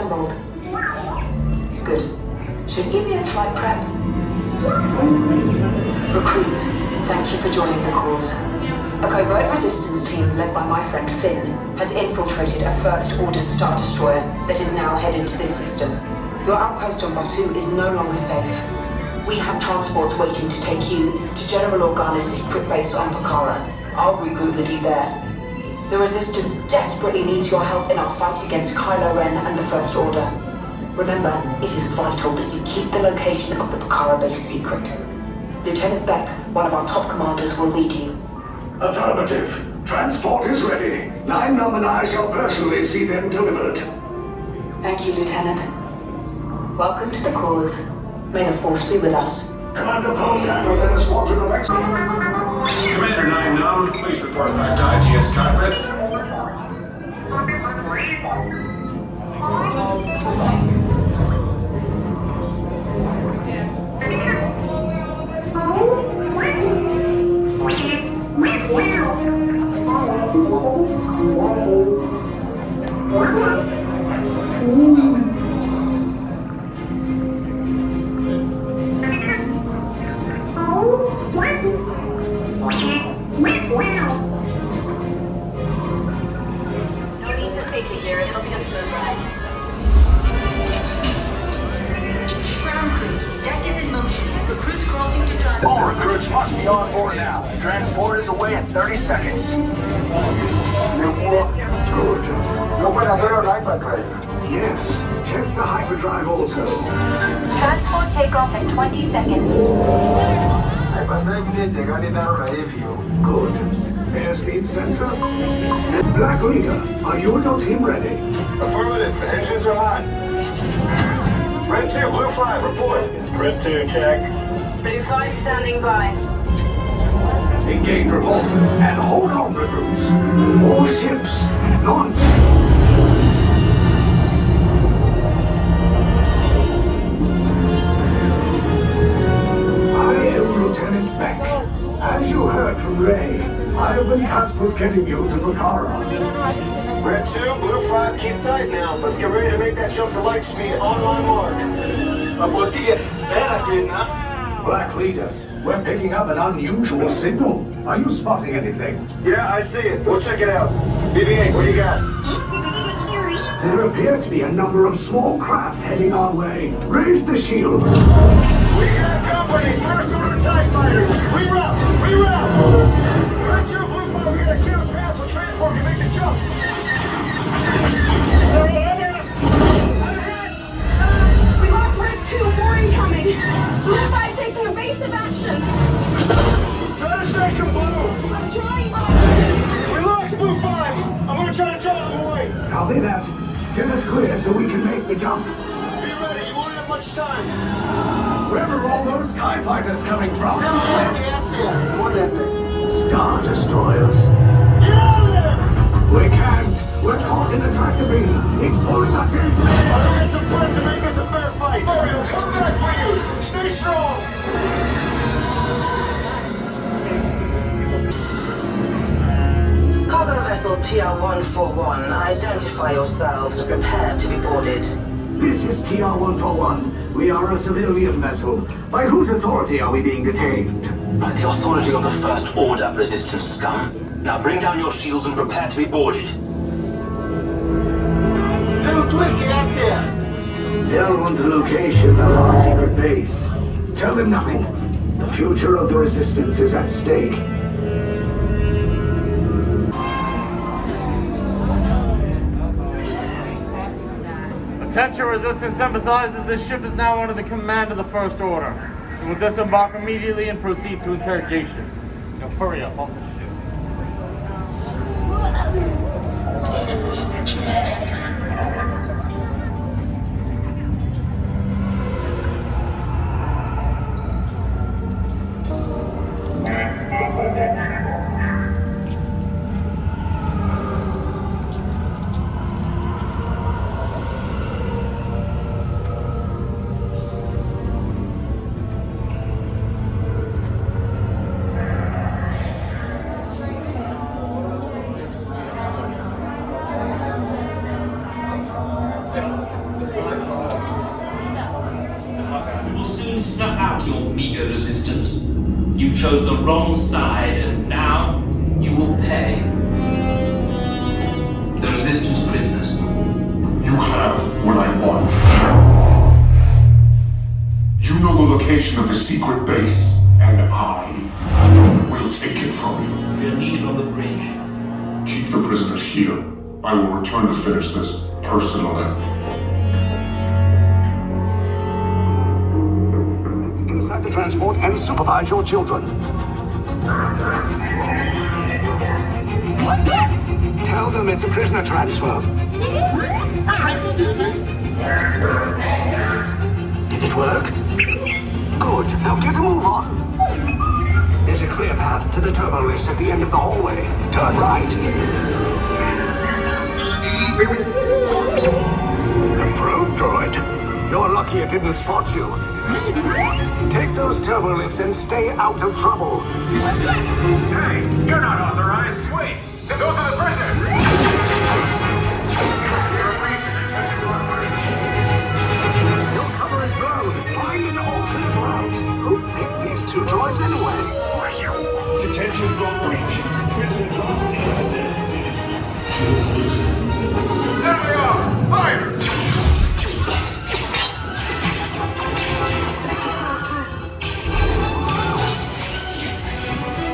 assembled? Good. Shouldn't you be in flight prep? Recruits, thank you for joining the cause. A covert resistance team led by my friend Finn has infiltrated a First Order Star Destroyer that is now headed to this system. Your outpost on Batu is no longer safe. We have transports waiting to take you to General Organa's secret base on Pakara. I'll regroup with you there. The Resistance desperately needs your help in our fight against Kylo Ren and the First Order. Remember, it is vital that you keep the location of the Pakara base secret. Lieutenant Beck, one of our top commanders, will lead you. Affirmative. Transport is ready. 9 Num and I shall personally see them delivered. Thank you, Lieutenant. Welcome to the cause. May the Force be with us. Commander Poltan will lead a squadron of X. Commander 9 Num, please report back to IGS cockpit. No need for safety gear. It'll be a smooth ride. Ground crew, deck is in motion. Recruits crossing to transport. All recruits must be on board now. Transport is away in 30 seconds. Good. No puede haber un hyperdrive. Yes. Check the hyperdrive also. Transport takeoff in 20 seconds. Hyperdrive didn't take any down review. Good. Airspeed sensor? Black Leader, are you and your team ready? Affirmative, engines are hot. Red 2, Blue 5, report. Red 2, check. Blue 5 standing by. Engage propulsors and hold on, recruits. All ships, launch. I am Lieutenant Beck. As you heard from Ray, I have been tasked with getting you to Vakara. Red 2, Blue 5, keep tight now. Let's get ready to make that jump to light speed on my mark. Black Leader, we're picking up an unusual signal. Are you spotting anything? Yeah, I see it. We'll check it out. BB-8, what do you got? There appear to be a number of small craft heading our way. Raise the shields. We got company! First Order TIE fighters! Reroute! Reroute! Red 2, Blue 5, we gotta clear the path so transport can make the jump! We lost Red 2, more incoming! Blue 5 taking evasive action! Try to shake him, Blue! I'm trying! We lost Blue 5! I'm gonna try to jump out of the way! Copy that. Get us clear so we can make the jump. Be ready, you won't have much time! Where are all those TIE fighters coming from? Star Destroyers. Get out of there! We can't. We're caught in a tractor beam. It's pulling us in. I'll get some friends to make this a fair fight! Mario, come back for you! Stay strong! Cargo vessel TR-141, identify yourselves and prepare to be boarded. This is TR-141. We are a civilian vessel. By whose authority are we being detained? By the authority of the First Order, Resistance scum. Now bring down your shields and prepare to be boarded. They'll want the location of our secret base. Tell them nothing. The future of the Resistance is at stake. Attention Resistance sympathizers, this ship is now under the command of the First Order. We will disembark immediately and proceed to interrogation. Now hurry up, off the ship. clean snuff out your meager resistance. You chose the wrong side, and now you will pay. The resistance prisoners. You have what I want. You know the location of the secret base, and I will take it from you. We are needed on the bridge. Keep the prisoners here. I will return to finish this personally. Inside the transport and supervise your children. Tell them it's a prisoner transfer. Did it work? Good. Now get a move on. There's a clear path to the turbo lifts at the end of the hallway. Turn right. A probe droid. You're lucky it didn't spot you. Take those turbo lifts and stay out of trouble. Hey, you're not authorized. Wait, those are the prisoners. Your cover is blown. Find an alternate route. Who picked these two droids anyway? Detention block breach. There they are! Fire!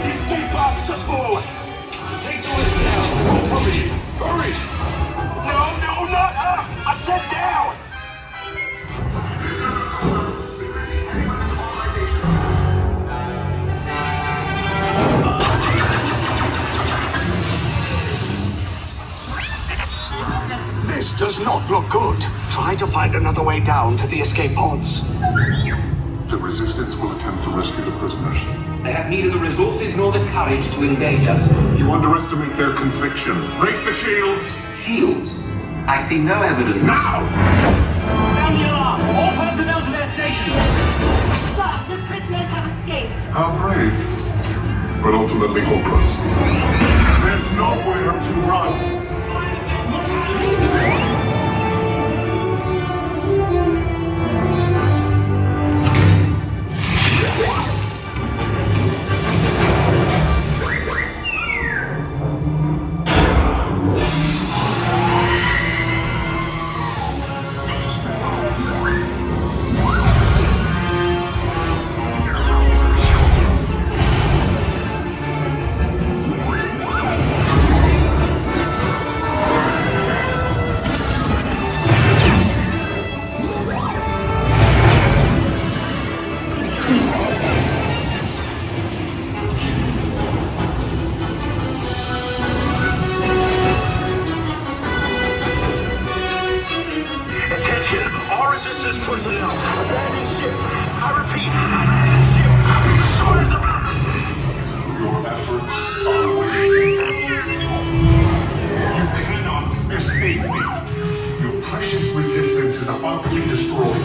The escape box just below us! Take the list now! We'll cover you! Hurry! No, not up! I said down! This does not look good. Try to find another way down to the escape pods. The Resistance will attempt to rescue the prisoners. They have neither the resources nor the courage to engage us. You underestimate their conviction. Raise the shields! Shields? I see no evidence. Now! Sound the alarm! All personnel to their stations! Sir, the prisoners have escaped. How brave. But ultimately hopeless. There's nowhere to run. Resistance personnel, abandon ship. I repeat, abandon ship. The destroyers are... Your efforts are wasted. You cannot escape me. Your precious resistance is about to be destroyed.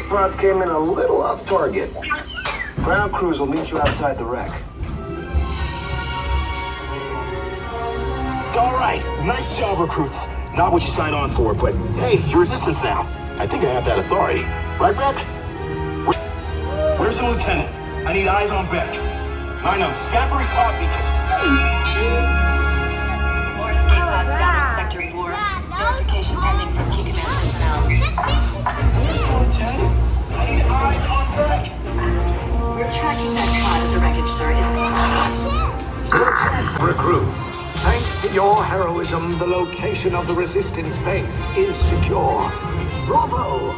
Pods came in a little off target. Ground crews will meet you outside the wreck. All right, nice job, recruits. Not what you signed on for, but hey, you're Resistance now. I think I have that authority. Right, Beck? Where's the lieutenant? I need eyes on Beck. I know, Scaffery's pod beacon. More escape pods down in Sector 4. Notification pending from key command personnel. Where's the lieutenant? I need eyes on Beck. We're tracking that pod at the wreckage, sir. Lieutenant recruits, thanks to your heroism, the location of the Resistance base is secure. Bravo!